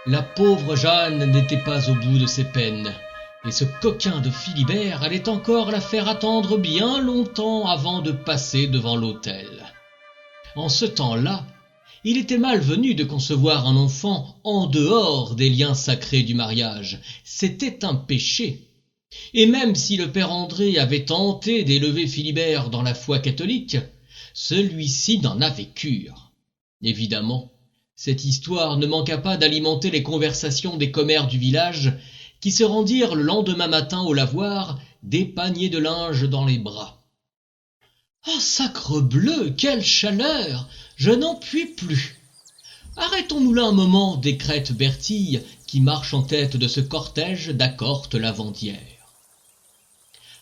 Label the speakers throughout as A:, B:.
A: La pauvre Jeanne n'était pas au bout de ses peines, et ce coquin de Philibert allait encore la faire attendre bien longtemps avant de passer devant l'autel. En ce temps-là, il était malvenu de concevoir un enfant en dehors des liens sacrés du mariage. C'était un péché. Et même si le père André avait tenté d'élever Philibert dans la foi catholique, celui-ci n'en avait cure. Évidemment, cette histoire ne manqua pas d'alimenter les conversations des commères du village qui se rendirent le lendemain matin au lavoir, des paniers de linge dans les bras. « Ah, sacrebleu, quelle chaleur! Je n'en puis plus. Arrêtons-nous là un moment, décrète Bertille, qui marche en tête de ce cortège d'accortes lavandières.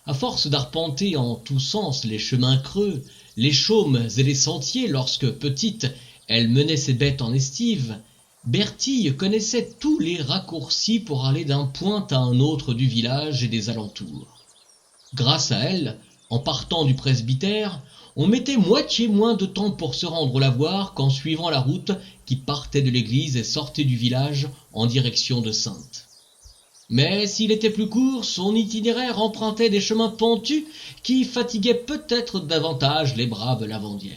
A: À force d'arpenter en tous sens les chemins creux, les chaumes et les sentiers lorsque, petite, elle menait ses bêtes en estive, Bertille connaissait tous les raccourcis pour aller d'un point à un autre du village et des alentours. Grâce à elle, en partant du presbytère, on mettait moitié moins de temps pour se rendre au lavoir qu'en suivant la route qui partait de l'église et sortait du village en direction de Saintes. Mais s'il était plus court, son itinéraire empruntait des chemins pentus qui fatiguaient peut-être davantage les braves lavandières.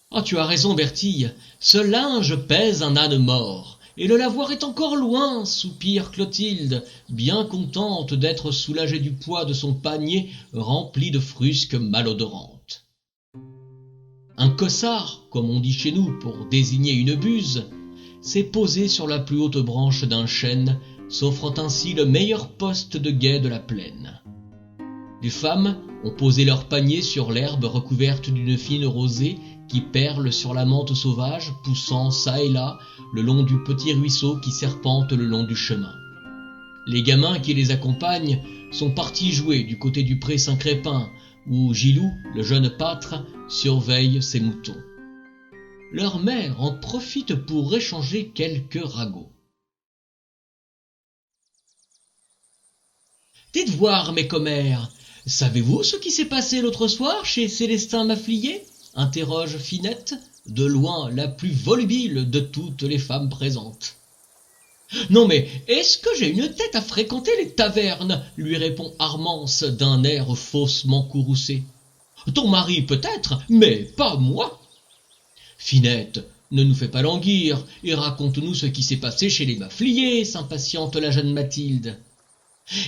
A: « Ah, tu as raison, Bertille, ce linge pèse un âne mort, et le lavoir est encore loin, soupire Clotilde, bien contente d'être soulagée du poids de son panier rempli de frusques malodorantes. » Un cossard, comme on dit chez nous pour désigner une buse, s'est posé sur la plus haute branche d'un chêne, s'offrant ainsi le meilleur poste de guet de la plaine. Les femmes ont posé leurs paniers sur l'herbe recouverte d'une fine rosée qui perle sur la menthe sauvage, poussant çà et là le long du petit ruisseau qui serpente le long du chemin. Les gamins qui les accompagnent sont partis jouer du côté du pré Saint-Crépin, où Gilou, le jeune pâtre, surveille ses moutons. Leur mère en profite pour échanger quelques ragots. « Dites voir, mes commères, savez-vous ce qui s'est passé l'autre soir chez Célestin Mafflier ?» interroge Finette, de loin la plus volubile de toutes les femmes présentes. « Non mais, est-ce que j'ai une tête à fréquenter les tavernes ?» lui répond Armance d'un air faussement courroucé. « Ton mari peut-être, mais pas moi. » « Finette, ne nous fais pas languir et raconte-nous ce qui s'est passé chez les Mafflier, s'impatiente la jeune Mathilde. »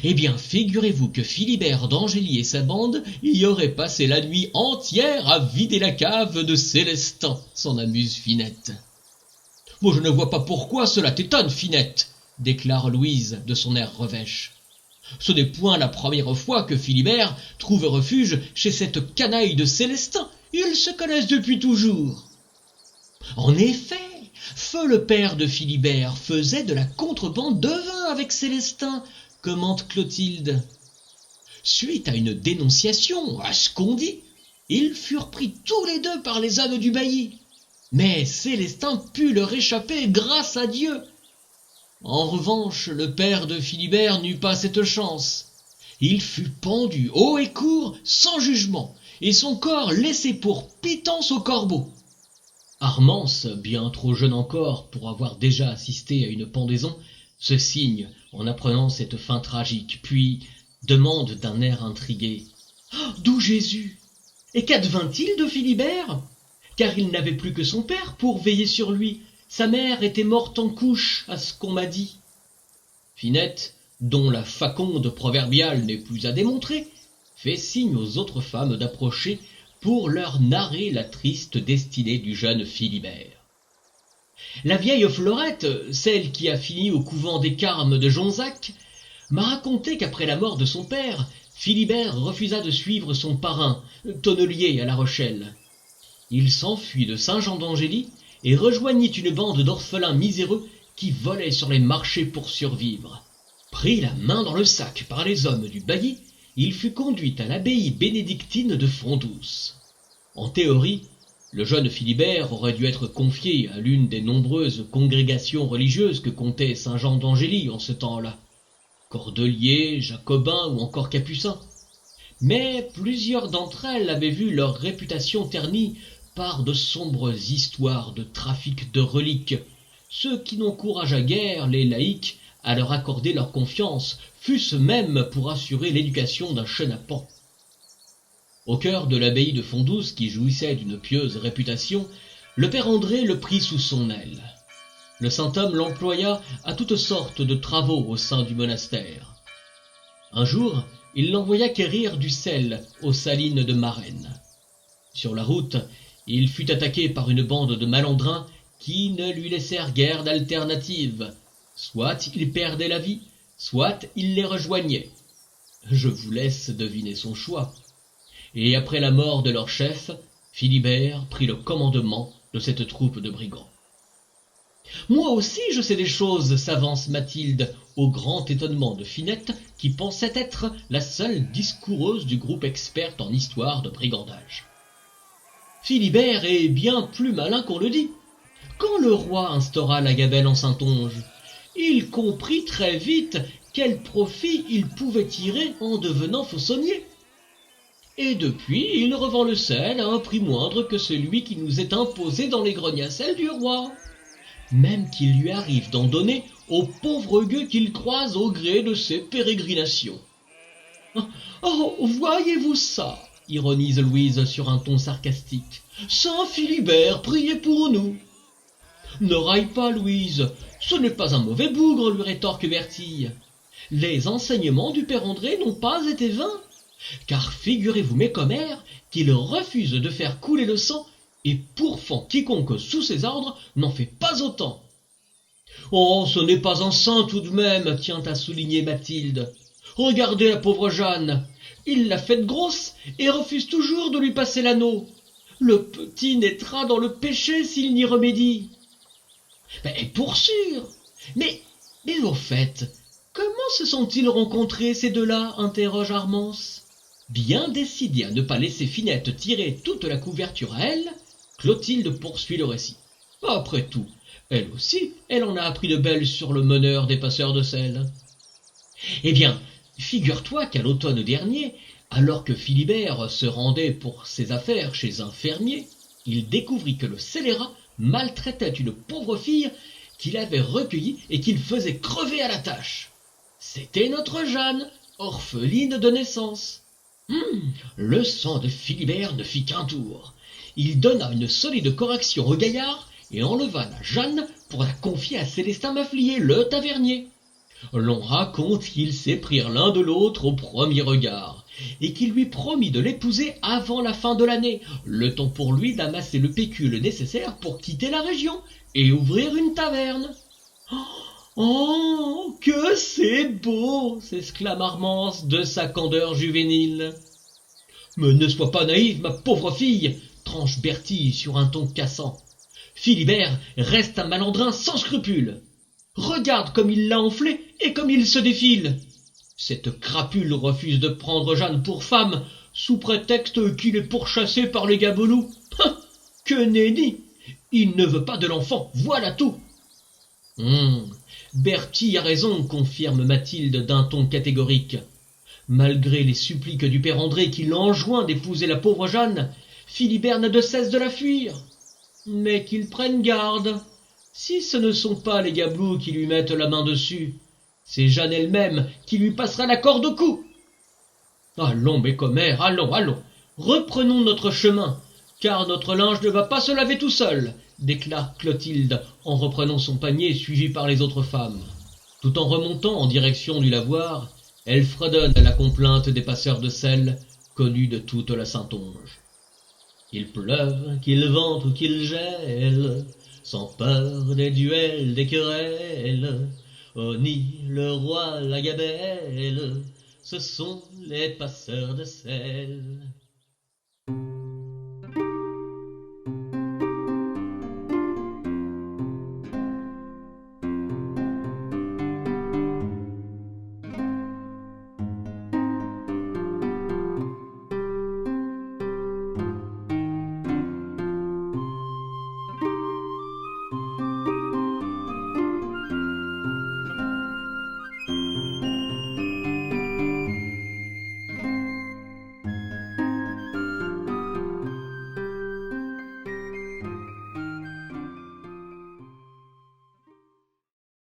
A: Eh bien, figurez-vous que Philibert d'Angély et sa bande y auraient passé la nuit entière à vider la cave de Célestin, s'en amuse Finette. « Moi, je ne vois pas pourquoi cela t'étonne, Finette, » déclare Louise de son air revêche. « Ce n'est point la première fois que Philibert trouve refuge chez cette canaille de Célestin. Ils se connaissent depuis toujours. » En effet, feu le père de Philibert faisait de la contrebande de vin avec Célestin, commente Clotilde. Suite à une dénonciation, à ce qu'on dit, ils furent pris tous les deux par les ânes du bailli. Mais Célestin put leur échapper grâce à Dieu. En revanche, le père de Philibert n'eut pas cette chance. Il fut pendu haut et court, sans jugement, et son corps laissé pour pitance au corbeau. Armance, bien trop jeune encore pour avoir déjà assisté à une pendaison, se signe en apprenant cette fin tragique, puis demande d'un air intrigué. « D'où Jésus? Et qu'advint-il de Philibert? Car il n'avait plus que son père pour veiller sur lui. Sa mère était morte en couche, à ce qu'on m'a dit. » Finette, dont la faconde proverbiale n'est plus à démontrer, fait signe aux autres femmes d'approcher pour leur narrer la triste destinée du jeune Philibert. La vieille Florette, celle qui a fini au couvent des Carmes de Jonzac, m'a raconté qu'après la mort de son père, Philibert refusa de suivre son parrain, tonnelier à La Rochelle. Il s'enfuit de Saint-Jean d'Angély et rejoignit une bande d'orphelins miséreux qui volaient sur les marchés pour survivre. Pris la main dans le sac par les hommes du bailli, il fut conduit à l'abbaye bénédictine de Frondoux. En théorie, le jeune Philibert aurait dû être confié à l'une des nombreuses congrégations religieuses que comptait Saint-Jean d'Angély en ce temps-là, cordeliers, jacobins ou encore capucins. Mais plusieurs d'entre elles avaient vu leur réputation ternie par de sombres histoires de trafic de reliques, ceux qui n'encouragent guère les laïcs à leur accorder leur confiance, fût-ce même pour assurer l'éducation d'un chenapan. Au cœur de l'abbaye de Fontdouce, qui jouissait d'une pieuse réputation, le père André le prit sous son aile. Le saint homme l'employa à toutes sortes de travaux au sein du monastère. Un jour, il l'envoya quérir du sel aux salines de Marennes. Sur la route, il fut attaqué par une bande de malandrins qui ne lui laissèrent guère d'alternative. Soit il perdait la vie, soit il les rejoignait. Je vous laisse deviner son choix. Et après la mort de leur chef, Philibert prit le commandement de cette troupe de brigands. « Moi aussi je sais des choses, s'avance Mathilde, au grand étonnement de Finette, qui pensait être la seule discoureuse du groupe expert en histoire de brigandage. Philibert est bien plus malin qu'on le dit. Quand le roi instaura la gabelle en Saintonge, il comprit très vite quel profit il pouvait tirer en devenant fauçonnier. Et depuis, il revend le sel à un prix moindre que celui qui nous est imposé dans les greniers à sel du roi. Même qu'il lui arrive d'en donner aux pauvres gueux qu'il croise au gré de ses pérégrinations. « Oh, voyez-vous ça ?» ironise Louise sur un ton sarcastique. « Saint Philibert, priez pour nous !»« Ne raille pas, Louise, ce n'est pas un mauvais bougre, lui rétorque Bertille. Les enseignements du père André n'ont pas été vains, car figurez-vous, mes commères, qu'il refuse de faire couler le sang et pourfend quiconque sous ses ordres n'en fait pas autant. »« Oh, ce n'est pas un saint tout de même, tient à souligner Mathilde. Regardez la pauvre Jeanne, il l'a faite grosse et refuse toujours de lui passer l'anneau. Le petit naîtra dans le péché s'il n'y remédie. » « Et pour sûr. Mais au fait, comment se sont-ils rencontrés ces deux-là » interroge Armance. Bien décidée à ne pas laisser Finette tirer toute la couverture à elle, Clotilde poursuit le récit. Après tout, elle aussi, elle en a appris de belles sur le meneur des passeurs de sel. Eh bien, figure-toi qu'à l'automne dernier, alors que Philibert se rendait pour ses affaires chez un fermier, il découvrit que le scélérat maltraitait une pauvre fille qu'il avait recueillie et qu'il faisait crever à la tâche. C'était notre Jeanne, orpheline de naissance. Le sang de Philibert ne fit qu'un tour. Il donna une solide correction au gaillard et enleva la Jeanne pour la confier à Célestin Mafflier, le tavernier. L'on raconte qu'ils s'éprirent l'un de l'autre au premier regard, et qu'il lui promit de l'épouser avant la fin de l'année, le temps pour lui d'amasser le pécule nécessaire pour quitter la région et ouvrir une taverne. « Oh, que c'est beau !» s'exclame Armance de sa candeur juvénile. « Mais ne sois pas naïve, ma pauvre fille !» tranche Bertille sur un ton cassant. « Philibert reste un malandrin sans scrupules. Regarde comme il l'a enflé et comme il se défile. Cette crapule refuse de prendre Jeanne pour femme, sous prétexte qu'il est pourchassé par les gabelous. Que nenni! Il ne veut pas de l'enfant, voilà tout. Bertille a raison, confirme Mathilde d'un ton catégorique. Malgré les suppliques du père André qui l'enjoint d'épouser la pauvre Jeanne, Philibert n'a de cesse de la fuir. Mais qu'il prenne garde. Si ce ne sont pas les gabelous qui lui mettent la main dessus, c'est Jeanne elle-même qui lui passera la corde au cou. Allons, mes commères, allons, reprenons notre chemin, car notre linge ne va pas se laver tout seul, déclare Clotilde en reprenant son panier suivie par les autres femmes. Tout en remontant en direction du lavoir, elle fredonne à la complainte des passeurs de sel, connue de toute la Saintonge. Qu'il pleuve, qu'il vente ou qu'il gèle, sans peur des duels, des querelles, Oni, le roi, la gabelle, ce sont les passeurs de sel.